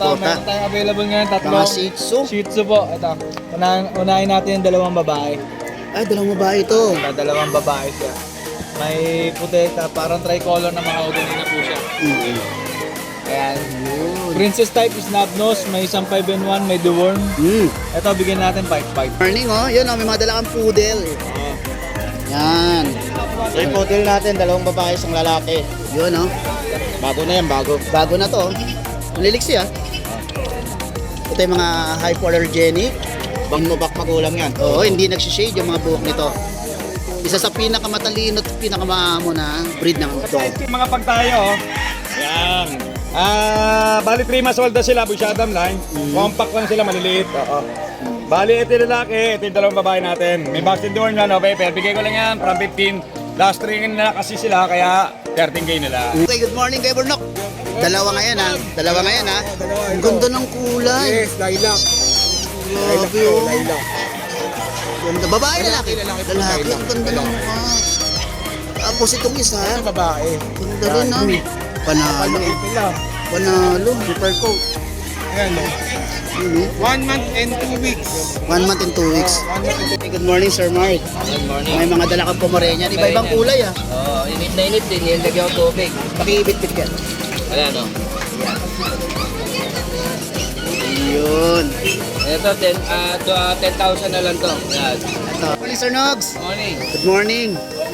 suporta. Meron tayong available ngayon, tatlong Mga Shih Tzu. Shih Tzu po. Ito, unahin natin yung dalawang babae. Ay, dalawang babae ito. Dalawang babae siya. May puti, parang tricolor na mahogany na po siya. Ayan. Princess type is snub-nose, may isang 5-in-1, may deworm. Ito, bigyan natin 5-5. Morning oh, yun oh, may mga dala kang poodle. Yan. So yung poodle natin, dalawang babae, isang lalaki. Yun oh. Bago na yan, bago. Bago na to. Naliliksi ah. Ito yung mga hypoallergenic. Back to back magulang yan. Oo, hindi nagsishade yung mga buhok nito. Isa sa pinakamatalino at pinakamahamo na breed ng dog. Mga pagtayo, oh. Yan. Bali 3 months old na sila, Bushadam line. Compact lang sila, maliliit. Oo. Bali, ito yung lalaki, ito yung dalawang babae natin. May vaccine doon yan, okay, pero bigay ko lang yan from 15. Last string na kasi sila, kaya 13K nila. Okay, good morning kay Burnok. Dalawa ngayon ha. Dalawa ngayon ha. Ang ganda ng kulay. Yes, lilac. Grabe oh. Lilac. Ganda. Babae, lalaki. Lalaki, ang ganda ng mukha. Tapos itong isa. Ito babae. Ganda rin ha. Panalo. Nila. Panalo. Super coat. Ayan, no? 1 month and 2 weeks. 1 month and 2 weeks. Good morning, Sir Mark. Good morning. May mga dala kang Pomeranian. Iba-ibang kulay ah. Oo, init na init din. Nilagyan ko tubig. Pakiibit-bit ka. Wala, no? Yun. Ito, 10,000 na lang to. Yan. Ito. Morning, Sir Nogs. Morning. Good morning.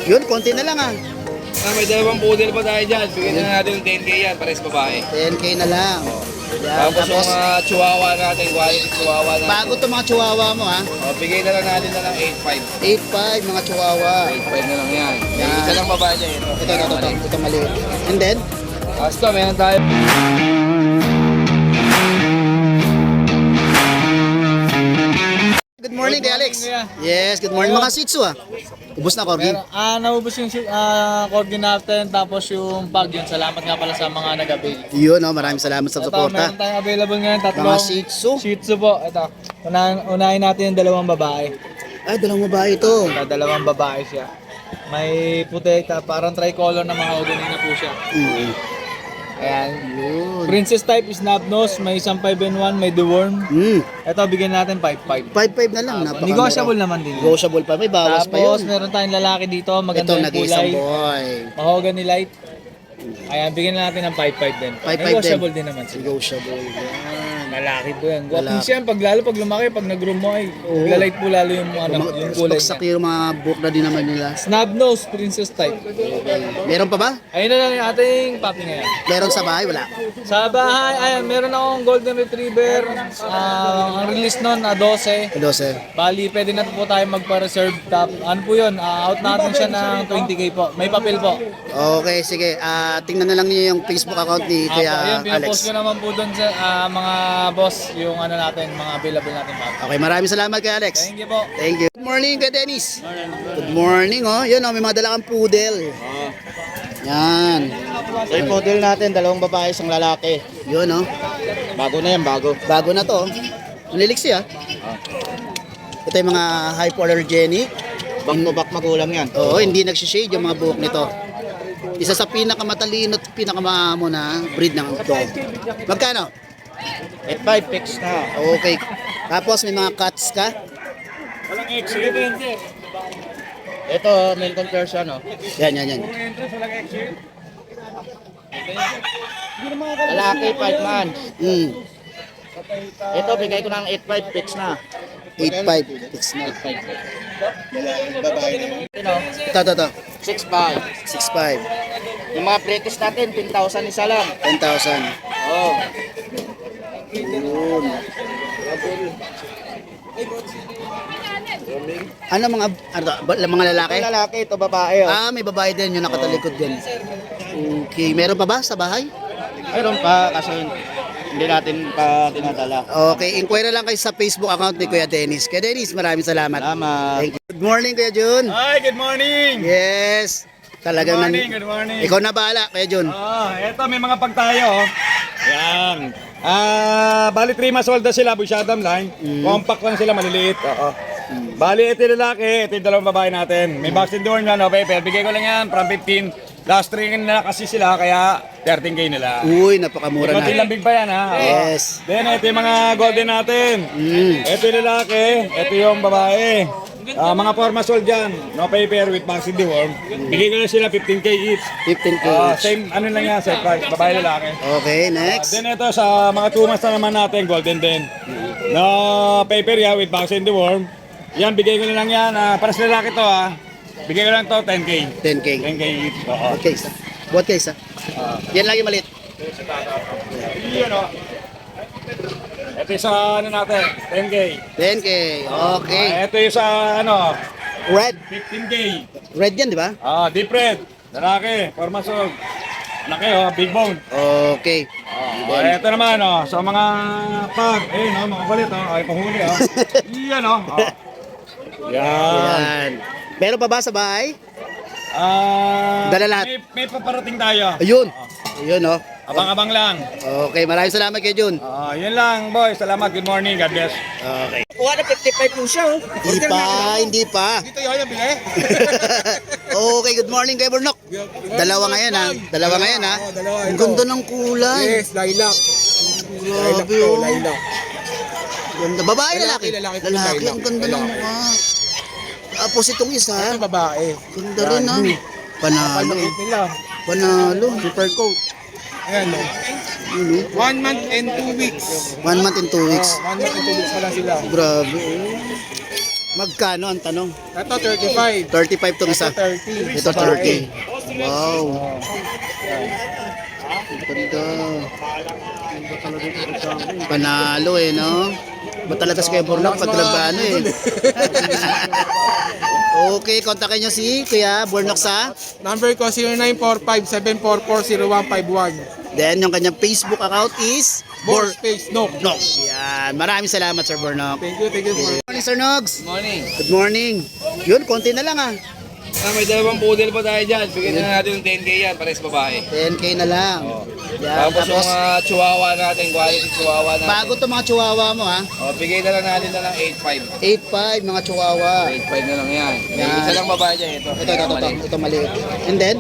Yun, konti na lang ah. May dalawang poodle pa tayo dyan. Bigyan na natin ng 10K yan, pares babae. 10K na lang. Yan. Tapos yung chihuahua natin, quality chihuahua natin. Bago to mga chihuahua mo ha. Bigay na lang natin na lang 8.5. 8.5 mga chihuahua. 8.5 na lang yan. Yan. Isa lang babae dyan. Ito maliit. And then, Basta, meron tayo. good morning kay Alex. kuya. Yes, good morning. Mga Shih Tzu ah. Ubus na, Corgi. Pero, naubos yung corgi natin, tapos yung pag yun. Salamat nga pala sa mga nag-avail. Yun oh, maraming salamat sa Ito, suporta. meron tayong available ngayon, tatlong Mga Shih Tzu. Shih Tzu po. Ito, unahin natin yung dalawang babae. Ay, dalawang babae ito. Dalawang babae siya. May puti, parang tricolor na mahogany na po siya. Ayan. Yun. Princess type is snub-nose, may isang 5-in-1, may deworm. Ito, bigyan natin 5-5. 5.5 na lang. Napakamura. Negotiable naman din. Negotiable pa. May bawas pa Tapos, yun. meron tayong lalaki dito, Ito, maganda yung nag-iisang kulay. boy. Mahogany light. Ayan, bigyan natin ng 5-5 din. 5.5 Negotiable din. din naman sila. Negotiable. Yan. Lalaki po yan. Gwaping Lalaki. siya, lalo pag lumaki, pag nag-groom mo ay, lalait po lalo yung, yung kulay Bagsak niya. yung mga buhok na din naman nila. Snub nose, princess type. Meron pa ba? Ayun na lang yung ating puppy ngayon. Meron sa bahay? Wala. Sa bahay, ayan, meron akong golden retriever. Ang release nun, 12. 12. Bali, pwede na po tayo magpa-reserve. Ano po yun? Out natin siya ng 20K po. May papel po. Okay, sige. Tingnan na lang niyo yung Facebook account ni Kuya Ayun, pinapost Alex. ko naman po doon sa mga boss, yung ano natin, mga available natin po. Okay, maraming salamat kay Alex. Thank you po. Thank you. Good morning kay Dennis. Good morning oh. Yun oh, may mga dala kang poodle. Yan. So yung poodle natin, dalawang babae, isang lalaki. Yun oh. Bago na yan, bago. Bago na to. Naliliksi ah. Ito yung mga hypoallergenic. Back to back magulang yan. Oo, hindi nagsishade yung mga buhok nito. Isa sa pinakamatalino at pinakamahamo na breed ng dog. Magkano? 8.5 fix na. Okay. Tapos may mga cuts ka? Walang exit. Ito, Milton Persian, no? Yan, yan, yan. Lalaki, 5 months. Ito, bigay ko ng 8.5 fix na. 8.5. Fix na. Ito, Ito. 6.5. 6.5. Yung mga British natin, 10,000 isa lang. 10,000. Oo. Yun. Ano mga lalaki? Ito lalaki, ito babae. Oh. May babae din yung nakatalikod din. Okay. Meron pa ba sa bahay? Mayroon pa, kasi hindi natin pa tinadala. Okay. Inquire lang kayo sa Facebook account ni Kuya Dennis. Kuya Dennis, maraming salamat. Salamat. Thank you. Good morning, Kuya Jun. Hi, good morning! Yes. Talagang Good morning. Ikaw na bahala, Kuya Jun. Eto, may mga pagtayo, oh. Yan. Bali 3 months old na sila, Bushadam line. Compact lang sila, maliliit. Oo. Bali, ito yung lalaki, ito yung dalawang babae natin. May vaccine doon yan, okay, pero bigay ko lang yan from 15. Last string na kasi sila, kaya 13K nila. Uy, napakamura Konti na. lambing pa yan, ha? Oo. Yes. Then, ito yung mga golden natin. Ito yung lalaki, ito yung babae. Mga forma sold dyan, no paper with vaccine deworm. Bigay ko na sila 15K each. 15K each. Same, ano lang yan, same price, babae lalaki. Okay, next. Then ito sa mga 2 months na naman natin, golden din. No paper yan with vaccine deworm. Yan, bigay ko na lang yan. Para sa lalaki to, ha. Bigay ko lang to 10K. 10K. 10K each. Oo. Okay, isa. Buat kayo isa. Yan lang yung maliit. Yan, o. Ito yung sa ano natin, 10K. 10K. Okay. Ito yung sa ano, Red. 15K. Red yan, di ba? Deep red. Lalaki, forma sold. Laki, oh, big bone. Okay. Ito naman, oh, sa mga pag, mga kulit, ay pahuli, Yan, Yan. Yan. Meron pa ba sa bahay? Dala lahat. May paparating tayo. Ayun. Ayun, oh. Abang-abang lang. Okay, maraming salamat kay Jun. Yun lang, boy. Salamat. Good morning. God bless. Okay. Kuha na 55 po siya, oh. Hindi pa. Dito yun yung bigay. Okay, good morning kay Burnok. Dalawa ngayon, ha? Dalawa ngayon, ha? dalawa Ang ito. ganda ng kulay. Yes, lilac. Grabe, oh. Lilac. Ganda. Babae, lalaki? Lalaki, Lalaki, lilac. ang ganda ng Lalaki. mukha. Tapos itong isa, Ito babae. ganda rin, ha? Panalo. Panulit nila. Panalo. Super coat. Ayan, oh. Yun, 1 month and 2 weeks. 1 month and 2 weeks. 1 month and 2 weeks pa lang sila. Grabe, oh. Magkano ang tanong? Ito 35. 35 tong isa. Ito 30. Ito 30. Wow. Ganda. Panalo eh, no? Ba't talaga si Kuya Burnok pag nagbaano eh? Okay, kontakin nyo si Kuya Burnok sa Number ko 0945-744-0151. then yung kanyang Facebook account is More space, no. Burnok. Yan, maraming salamat Sir Burnok. Thank you for... Good morning Sir Nogs. Morning. Good morning. Yun, konti na lang ah. May dalawang poodle pa tayo dyan. Bigyan na natin ng 10K yan, pares babae. 10K na lang. Yan, Tapos yung tapos chihuahua natin, quality chihuahua natin. bago to mga chihuahua mo ha. Bigay na lang natin na lang 8.5. 8.5 mga chihuahua. 8.5 na lang yan. May Yan. isa lang babae dyan, ito. Ito maliit. And then,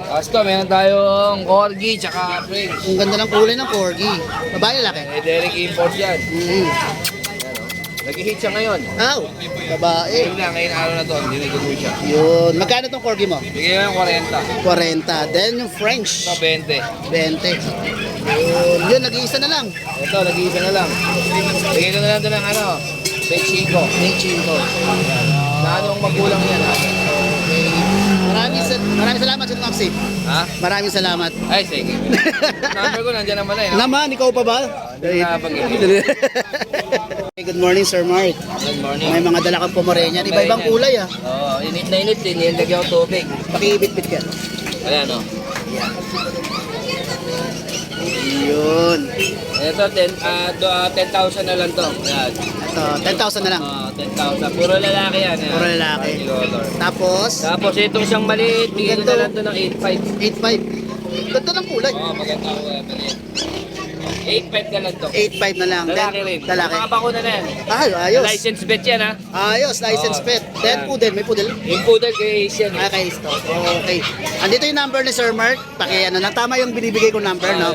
Tapos to, meron tayong corgi, tsaka French. ang ganda ng kulay ng corgi. Babae lalaki. Derek Import yan. Mm. Nag-hit siya ngayon. Aw, babae. Yun lang, ngayon araw na to, hindi nag-hit siya. Yun. Magkano tong corgi mo? Bigay ko ng 40. 40. Then yung French, Ito, 20. 20. Yun, nag-iisa na lang. Ito, nag-iisa na lang. Bigay ko na lang ito ng ano, 25. 25. Na anong magulang yan, ha? Maraming salamat sa Noxy. Ha? Maraming salamat. Ay, sige. Number ko nandiyan naman na eh. No? Naman, ikaw pa ba? Hindi na banggit. Good morning, Sir Mark. Good morning. May mga dala kang Pomeranian. Iba-ibang kulay ah. Oo, init na init din. Nilagyan ko tubig. Pakiibit-bit ka. Wala, no? Yun. Ito, 10,000 na lang to. Ayan. Ito, 10,000 na lang. 10,000. Puro lalaki yan. Ayan. Puro lalaki. Color. Tapos, Tapos itong isang maliit, bigyan ko na lang to ng 8.5. 8.5. Ganda ng kulay. Oo, maganda ko yan. 8.5 na lang to. 8.5 na lang. Lalaki Then, rin. Lalaki. Mga bakuna na yan. Ay, ayos. License bet yan, ha? Ayos, license Oo. pet. Then Yan. poodle, may poodle. Yung poodle kay Asian. Ah, kay Sto. Okay. Andito yung number ni Sir Mark. Ano lang, tama yung binibigay kong number, no?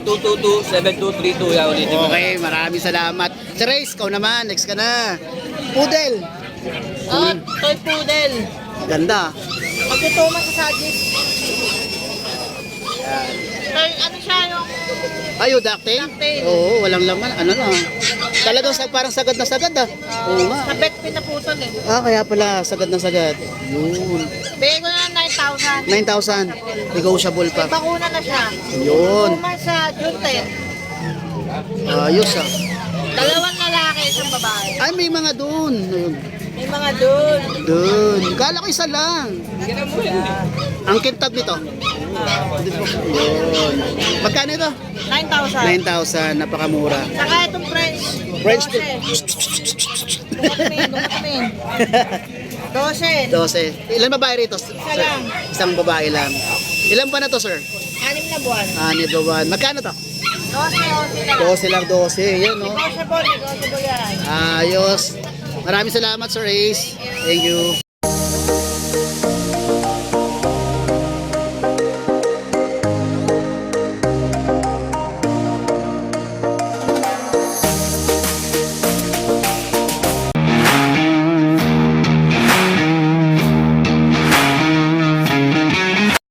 0968-222-7232. Yan, ulitin mo. Okay, maraming salamat. Si Reyes, ikaw naman. Next ka na. Poodle. Oh, toy poodle. Ganda. Magtutuman sa sadis. Toy, ano siya yung Ayo, ducktail? Ducktail. Oo, walang laman. Ano na? Talagang parang sagad na sagad ah. Oo nga. sa bet pinaputol eh. Ah, kaya pala, sagad na sagad. Yun. Bigay ko na ng 9,000. 9,000. Negotiable May pa. bakuna na siya. Yun. Tuma sa June 10. Ayos ah. Dalawang lalaki, isang babae. Ay, may mga doon. Ayun. May mga doon. Doon. Kala ko isa lang. Ang kintab nito. Yun. Magkano ito? 9,000. 9,000. Napakamura. Saka itong French. French 12. Dumating. 12. 12. Ilan babae rito? Isa lang. Isang babae lang. Ilan ba na to, sir? 6 na buwan. Ani buwan. Magkano to? 12 na. 12 lang, 12. Yan, no? Negotiable yan. Ayos. Maraming salamat, Sir Ace. Thank you.